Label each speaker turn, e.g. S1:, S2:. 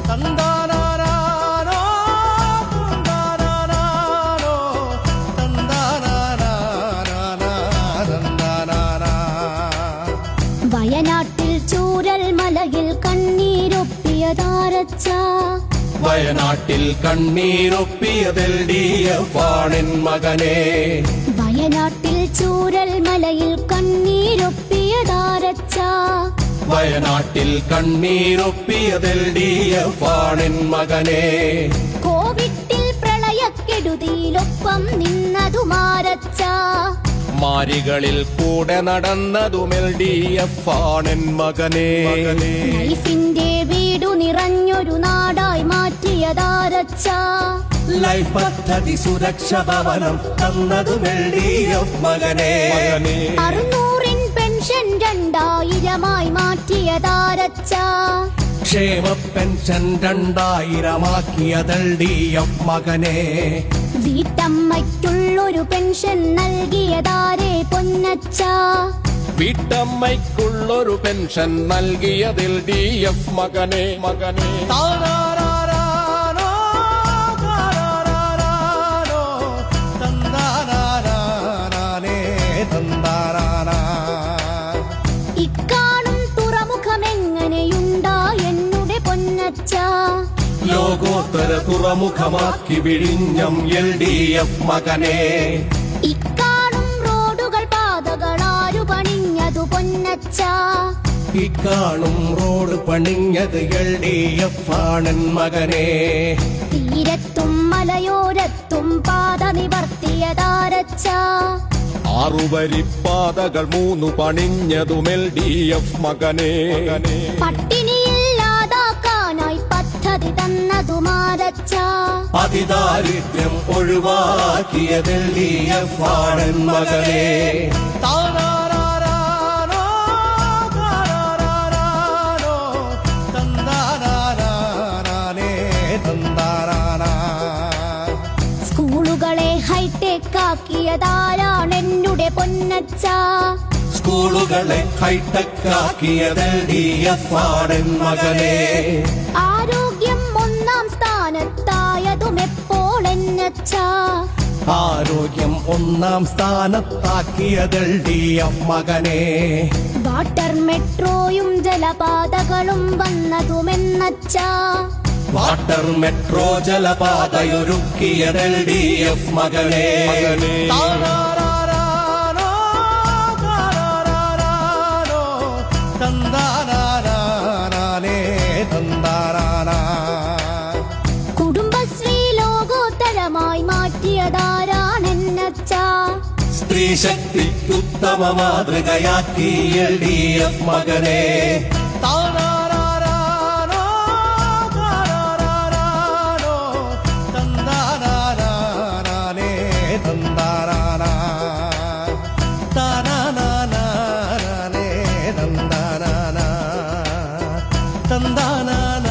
S1: തന്താനാനാനോ തന്താനാനാനോ തന്താനാനാനാ തന്താനാനാ.
S2: വയനാട്ടിൽ ചൂരൽ മലയിൽ കണ്ണീരൊപ്പിയതാരച്ച.
S1: വയനാട്ടിൽ കണ്ണീരൊപ്പിയതിൽ DF ആണെൻ മകനെ.
S2: വയനാട്ടിൽ ചൂരൽ മലയിൽ കണ്ണീരൊപ്പിയതാരച്ച.
S1: വയനാട്ടിൽ കണ്ണീരൊപ്പിയതിൽ DF ആണെൻ മകനെ.
S2: കോവിഡിൽ പ്രളയക്കെടുതിയിലൊപ്പം നിന്നതുമാരച്ച.
S1: മാരികളിൽ കൂടെ നടന്നതും LDF ആണെൻ മകനെ.
S2: ലൈഫിന്റെ വീടു നിറഞ്ഞൊരു നാടായി മാറ്റിയതാരച്ച.
S1: ലൈഫ് പദ്ധതി സുരക്ഷ ഭവനം തന്നതും LDF മകനെ.
S2: 600 പെൻഷൻ 2000 മാറ്റിയതാരച്ച.
S1: ക്ഷേമ പെൻഷൻ 2000 LDF മകനെ.
S2: വീട്ടമ്മയ്ക്കുള്ളൊരു പെൻഷൻ നൽകിയതാരേ പൊന്നച്ച.
S1: വീട്ടമ്മയ്ക്കുള്ളൊരു പെൻഷൻ നൽകിയതിൽ DF മകനെ. താനാരാരാനോ താനാരാരാനോ തന്താനാനാനേ തന്താനാനാ.
S2: ഇക്കാണും തുറമുഖമെങ്ങനെയുണ്ടാ എന്നുടെ പൊന്നച്ച.
S1: ലോകോത്തര തുറമുഖമാക്കി വിഴിഞ്ഞം LDF മകനെ.
S2: ഇക്കാണും റോഡുകൾ പാതകളാരു പണിഞ്ഞതു പൊന്നച്ച.
S1: ഇക്കാണും റോഡ് പണിഞ്ഞത് LDF ആണെൻ മകനെ.
S2: തീരത്തും മലയോരത്തും പാത നിവർത്തിയതാരച്ച.
S1: 6 വരിപ്പാതകൾ 3 പണിഞ്ഞതും LDF മകനെ.
S2: പട്ടിണിയില്ലാതാക്കാനായി പദ്ധതി തന്നതുമാരച്ച.
S1: അതിദാരിദ്ര്യം ഒഴിവാക്കിയത് LDF ആണെൻ മകനെ. താനാരാരാനോ താനാരാരാനോ തന്താനാനാനേ തന്താനാനാ.
S2: സ്കൂളുകളെ ഹൈടെക് ആക്കിയതാരാണെന്നുടെ പൊന്നച്ച.
S1: സ്കൂളുകളെ ഹൈടെക് ആക്കിയത് LDF ആണെൻ മകനെ.
S2: ആരോഗ്യം 1-ാം സ്ഥാനത്തായതും എപ്പോഴെന്നച്ച.
S1: ആരോഗ്യം 1-ാം സ്ഥാനത്താക്കിയത് LDF മകനെ.
S2: വാട്ടർ മെട്രോയും ജലപാതകളും വന്നതുമെന്നച്ച.
S1: വാട്ടർ മെട്രോ ജലപാതയൊരുക്കിയത് LDF മകനെ. താനാരാരാനോ താനാരാരാനോ തന്താനാനാനേ തന്താനാനാ.
S2: കുടുംബശ്രീ ലോകോത്തരമായി മാറ്റിയതാരാണെന്നച്ച.
S1: സ്ത്രീ ശക്തിക്കുത്തമ മാതൃകയാക്കി LDF മകനെ. താനാരാരാനോ താനാരാരാനോ തന്താനാനാനേ തന്താനാനാ താനാനാനേ തന്താനാനാ തന്താനാനാ.